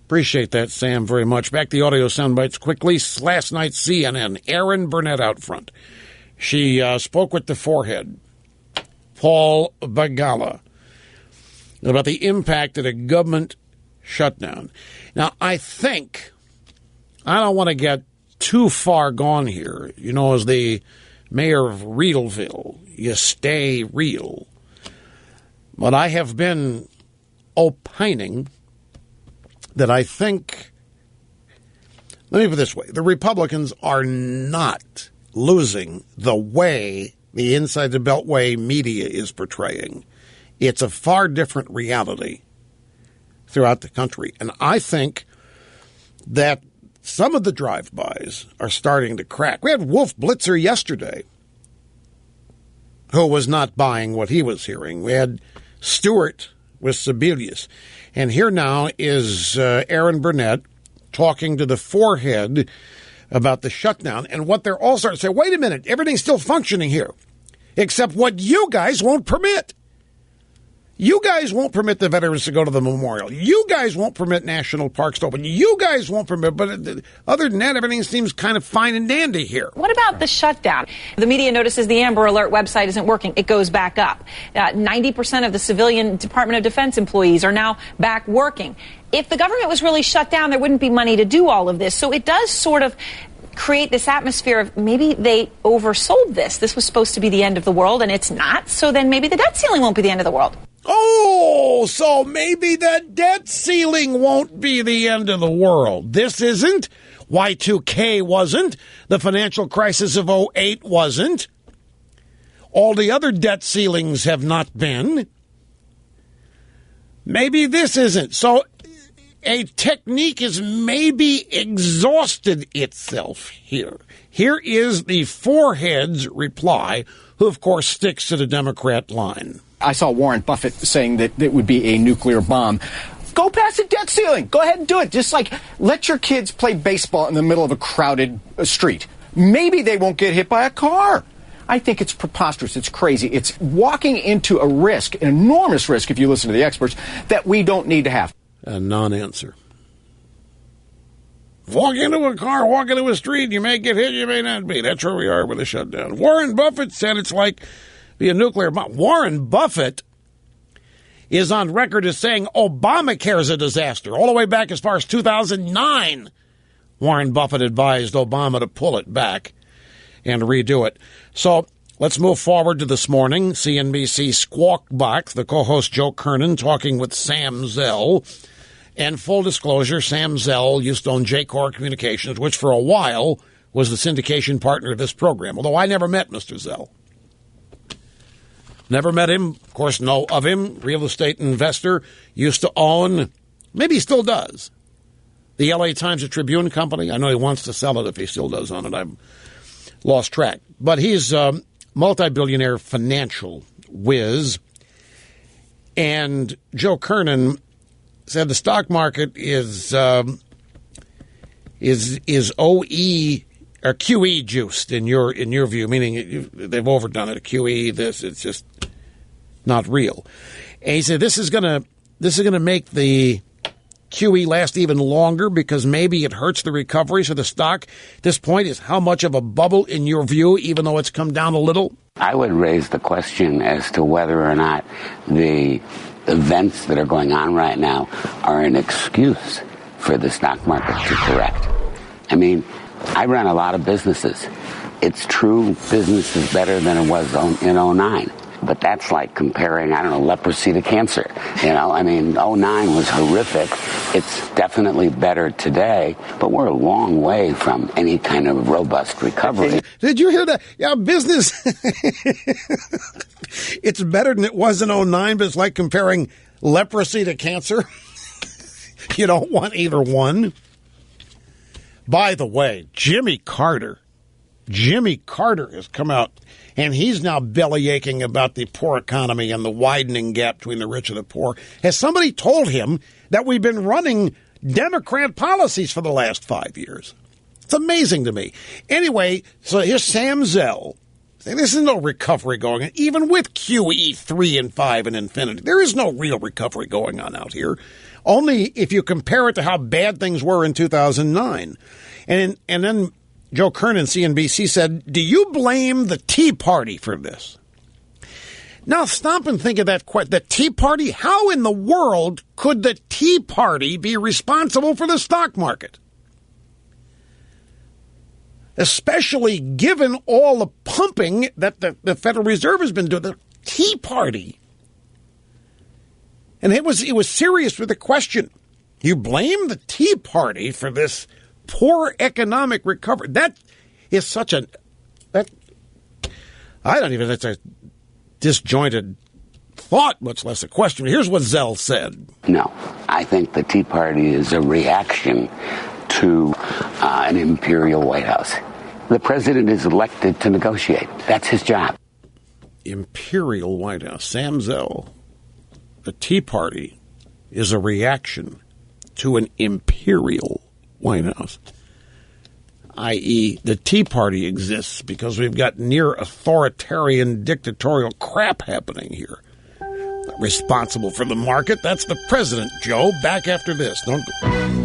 Appreciate that, Sam, very much. Back to the audio sound bites quickly. Last night, CNN, Erin Burnett out front. She spoke with the forehead, Paul Begala, about the impact of a government shutdown. Now, I don't want to get too far gone here. You know, as the mayor of Realville, you stay real. But I have been opining that I think, let me put it this way, the Republicans are not losing the way the Inside the Beltway media is portraying. It's a far different reality throughout the country. And I think that some of the drive-bys are starting to crack. We had Wolf Blitzer yesterday, who was not buying what he was hearing. We had Stewart with Sebelius. And here now is Erin Burnett talking to the forehead about the shutdown. And what they're all starting to say, wait a minute, everything's still functioning here, except what you guys won't permit. You guys won't permit the veterans to go to the memorial. You guys won't permit national parks to open. You guys won't permit, but other than that, everything seems kind of fine and dandy here. What about the shutdown? The media notices the Amber Alert website isn't working. It goes back up. 90% of the civilian Department of Defense employees are now back working. If the government was really shut down, there wouldn't be money to do all of this. So it does sort of create this atmosphere of maybe they oversold this. This was supposed to be the end of the world, and it's not. So then maybe the debt ceiling won't be the end of the world. Oh, so maybe the debt ceiling won't be the end of the world. This isn't. Y2K wasn't. The financial crisis of '08 wasn't. All the other debt ceilings have not been. Maybe this isn't. So a technique has maybe exhausted itself here. Here is the forehead's reply, who, of course, sticks to the Democrat line. I saw Warren Buffett saying that it would be a nuclear bomb. Go past the debt ceiling. Go ahead and do it. Just like let your kids play baseball in the middle of a crowded street. Maybe they won't get hit by a car. I think it's preposterous. It's crazy. It's walking into a risk, an enormous risk, if you listen to the experts, that we don't need to have. A non-answer. Walk into a car, walk into a street, you may get hit, you may not be. That's where we are with a shutdown. Warren Buffett said it's like be a nuclear bomb. Warren Buffett is on record as saying Obamacare is a disaster. All the way back as far as 2009, Warren Buffett advised Obama to pull it back and redo it. So let's move forward to this morning. CNBC Squawk Box, the co-host Joe Kernan talking with Sam Zell. And full disclosure, Sam Zell used to own J-Core Communications, which for a while was the syndication partner of this program, although I never met Mr. Zell. Never met him. Of course, know of him. Real estate investor. Used to own, maybe he still does, the LA Times and Tribune Company. I know he wants to sell it if he still does own it. I've lost track. But he's a multi-billionaire financial whiz. And Joe Kernan said the stock market is OE or QE juiced in your view, meaning they've overdone it. QE, this, it's just not real. And he said this is gonna make the QE last even longer because maybe it hurts the recovery. So the stock at this point is how much of a bubble in your view, even though it's come down a little? I would raise the question as to whether or not the events that are going on right now are an excuse for the stock market to correct. I mean, I run a lot of businesses. It's true business is better than it was in '09. But that's like comparing, leprosy to cancer. I mean, '09 was horrific. It's definitely better today, but we're a long way from any kind of robust recovery. Did you hear that? Yeah, business. It's better than it was in '09, but it's like comparing leprosy to cancer. You don't want either one. By the way, Jimmy Carter has come out, and he's now bellyaching about the poor economy and the widening gap between the rich and the poor. Has somebody told him that we've been running Democrat policies for the last 5 years? It's amazing to me. Anyway, so here's Sam Zell saying there's no recovery going on, even with QE 3 and 5 and infinity. There is no real recovery going on out here. Only if you compare it to how bad things were in 2009. And then Joe Kernan, CNBC, said, do you blame the Tea Party for this? Now stop and think of that. The Tea Party? How in the world could the Tea Party be responsible for the stock market? Especially given all the pumping that the Federal Reserve has been doing. The Tea Party. And it was serious with the question. You blame the Tea Party for this poor economic recovery. That is such that's a disjointed thought, much less a question. Here's what Zell said. No, I think the Tea Party is a reaction to an imperial White House. The president is elected to negotiate. That's his job. Imperial White House. Sam Zell. The Tea Party is a reaction to an imperial White House, i.e., the Tea Party exists because we've got near authoritarian dictatorial crap happening here. Responsible for the market, that's the president, Joe. Back after this. Don't go.